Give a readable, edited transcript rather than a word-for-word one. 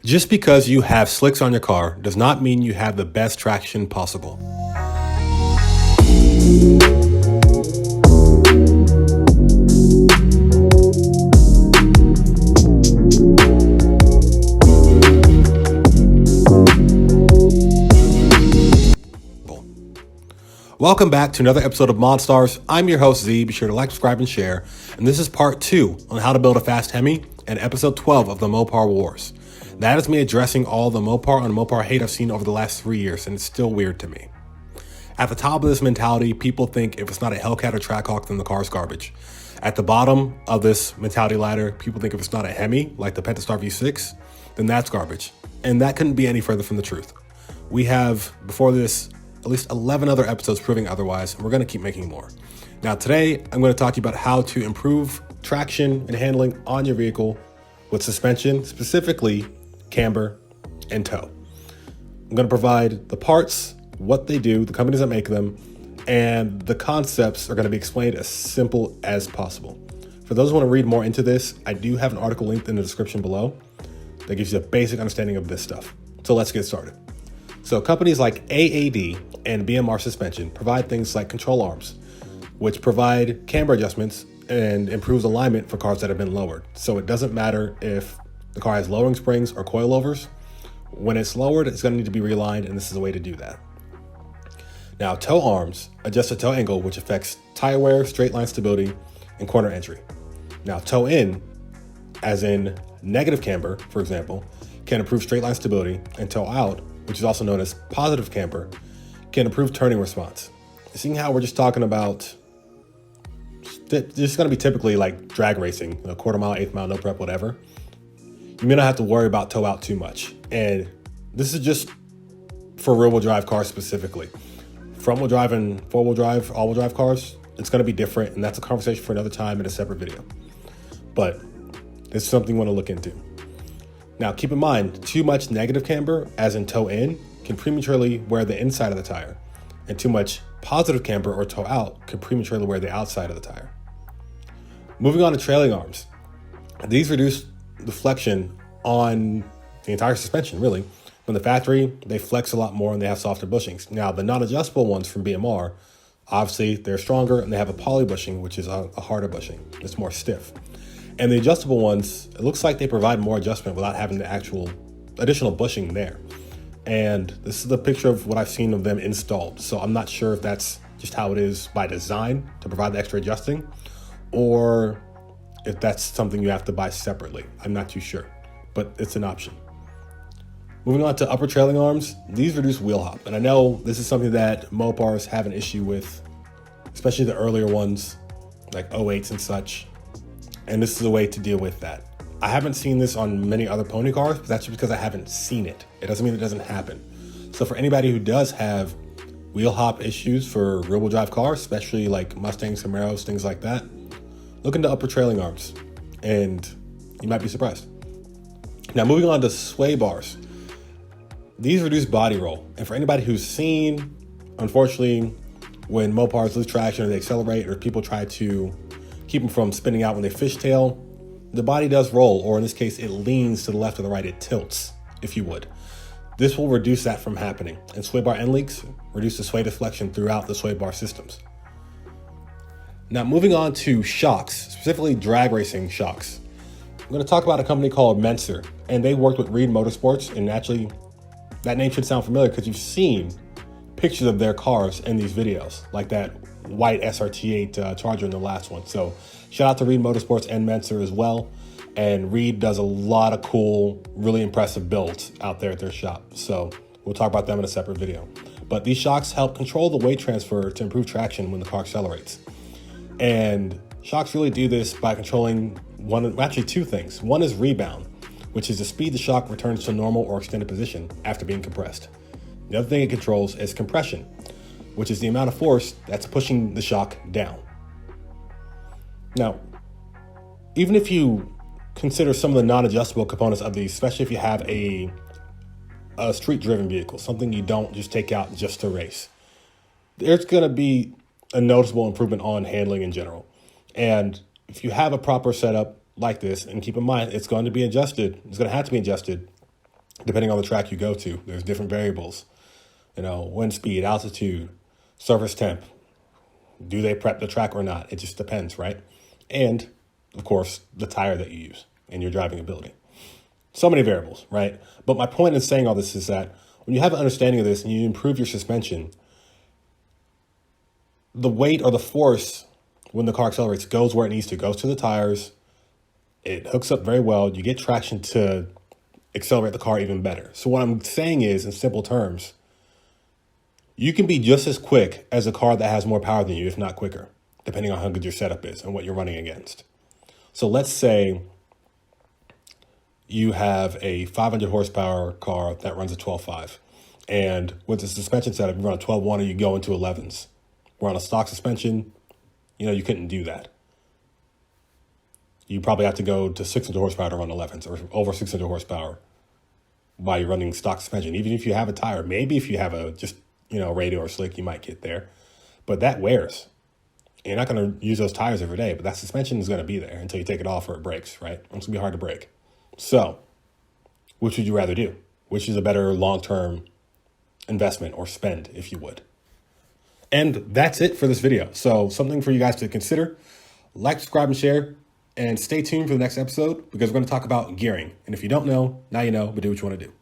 Just because you have slicks on your car does not mean you have the best traction possible. Welcome back to another episode of Monstars. I'm your host Z. Be sure to like, subscribe, and share. And this is part 2 on how to build a fast Hemi and episode 12 of the Mopar Wars. That is me addressing all the Mopar and Mopar hate I've seen over the last 3 years, and it's still weird to me. At the top of this mentality, people think if it's not a Hellcat or Trackhawk, then the car's garbage. At the bottom of this mentality ladder, people think if it's not a Hemi, like the Pentastar V6, then that's garbage. And that couldn't be any further from the truth. We have, before this, at least 11 other episodes proving otherwise, and we're going to keep making more. Now today, I'm going to talk to you about how to improve traction and handling on your vehicle with suspension, specifically camber and tow. I'm going to provide the parts, what they do, the companies that make them, and the concepts are going to be explained as simple as possible. For those who want to read more into this, I do have an article linked in the description below that gives you a basic understanding of this stuff. So let's get started. So companies like AAD and BMR Suspension provide things like control arms, which provide camber adjustments and improves alignment for cars that have been lowered. So it doesn't matter if the car has lowering springs or coilovers. When it's lowered, it's going to need to be realigned, and this is a way to do that. Now, tow arms adjust the tow angle, which affects tire wear, straight line stability, and corner entry. Now, tow in, as in negative camber, for example, can improve straight line stability, and tow out, which is also known as positive camber, can improve turning response. Seeing how we're just talking about, just going to be typically like drag racing, a quarter mile, eighth mile, no prep, whatever. You may not have to worry about tow out too much. And this is just for rear wheel drive cars specifically. Front wheel drive and four wheel drive, all wheel drive cars, it's going to be different. And that's a conversation for another time in a separate video. But this is something you want to look into. Now, keep in mind, too much negative camber, as in toe in, can prematurely wear the inside of the tire, and too much positive camber or toe out can prematurely wear the outside of the tire. Moving on to trailing arms. These reduce deflection on the entire suspension, really. From the factory, they flex a lot more and they have softer bushings. Now, the non-adjustable ones from BMR, obviously, they're stronger and they have a poly bushing, which is a harder bushing. It's more stiff. And the adjustable ones, it looks like they provide more adjustment without having the actual additional bushing there. And this is the picture of what I've seen of them installed. So I'm not sure if that's just how it is by design to provide the extra adjusting, or if that's something you have to buy separately. I'm not too sure, but it's an option. Moving on to upper trailing arms, these reduce wheel hop. And I know this is something that Mopars have an issue with, especially the earlier ones, like 08s and such. And this is a way to deal with that. I haven't seen this on many other pony cars, but that's just because I haven't seen it. It doesn't mean it doesn't happen. So for anybody who does have wheel hop issues for rear wheel drive cars, especially like Mustangs, Camaros, things like that, look into upper trailing arms and you might be surprised. Now moving on to sway bars. These reduce body roll. And for anybody who's seen, unfortunately, when Mopars lose traction or they accelerate or people try to keep them from spinning out when they fishtail, the body does roll, or in this case, it leans to the left or the right, it tilts, if you would. This will reduce that from happening. And sway bar end leaks reduce the sway deflection throughout the sway bar systems. Now moving on to shocks, specifically drag racing shocks. I'm going to talk about a company called Menser, and they worked with Reed Motorsports, and naturally, that name should sound familiar because you've seen pictures of their cars in these videos, like that white SRT8 Charger in the last one. So shout out to Reed Motorsports and Menser as well. And Reed does a lot of cool, really impressive builds out there at their shop. So we'll talk about them in a separate video. But these shocks help control the weight transfer to improve traction when the car accelerates. And shocks really do this by controlling two things. One is rebound, which is the speed the shock returns to normal or extended position after being compressed. The other thing it controls is compression, which is the amount of force that's pushing the shock down. Now, even if you consider some of the non-adjustable components of these, especially if you have a street-driven vehicle, something you don't just take out just to race, there's going to be a noticeable improvement on handling in general. And if you have a proper setup like this, and keep in mind, it's going to be adjusted, it's going to have to be adjusted depending on the track you go to. There's different variables, wind speed, altitude, surface temp. Do they prep the track or not? It just depends, right? And of course, the tire that you use and your driving ability. So many variables, right? But my point in saying all this is that when you have an understanding of this and you improve your suspension, the weight or the force when the car accelerates goes where it needs to, goes to the tires. It hooks up very well. You get traction to accelerate the car even better. So what I'm saying is, in simple terms, you can be just as quick as a car that has more power than you, if not quicker, depending on how good your setup is and what you're running against. So let's say you have a 500 horsepower car that runs a 12.5. And with the suspension setup, you run a 12.1 and you go into 11s. We're on a stock suspension, you couldn't do that. You probably have to go to 600 horsepower to run 11s, or over 600 horsepower while you're running stock suspension. Even if you have a tire, maybe if you have a radio or slick, you might get there. But that wears. You're not going to use those tires every day, but that suspension is going to be there until you take it off or it breaks, right? It's going to be hard to break. So, which would you rather do? Which is a better long-term investment or spend, if you would? And that's it for this video. So something for you guys to consider. Like, subscribe, and share. And stay tuned for the next episode because we're going to talk about gearing. And if you don't know, now you know, but do what you want to do.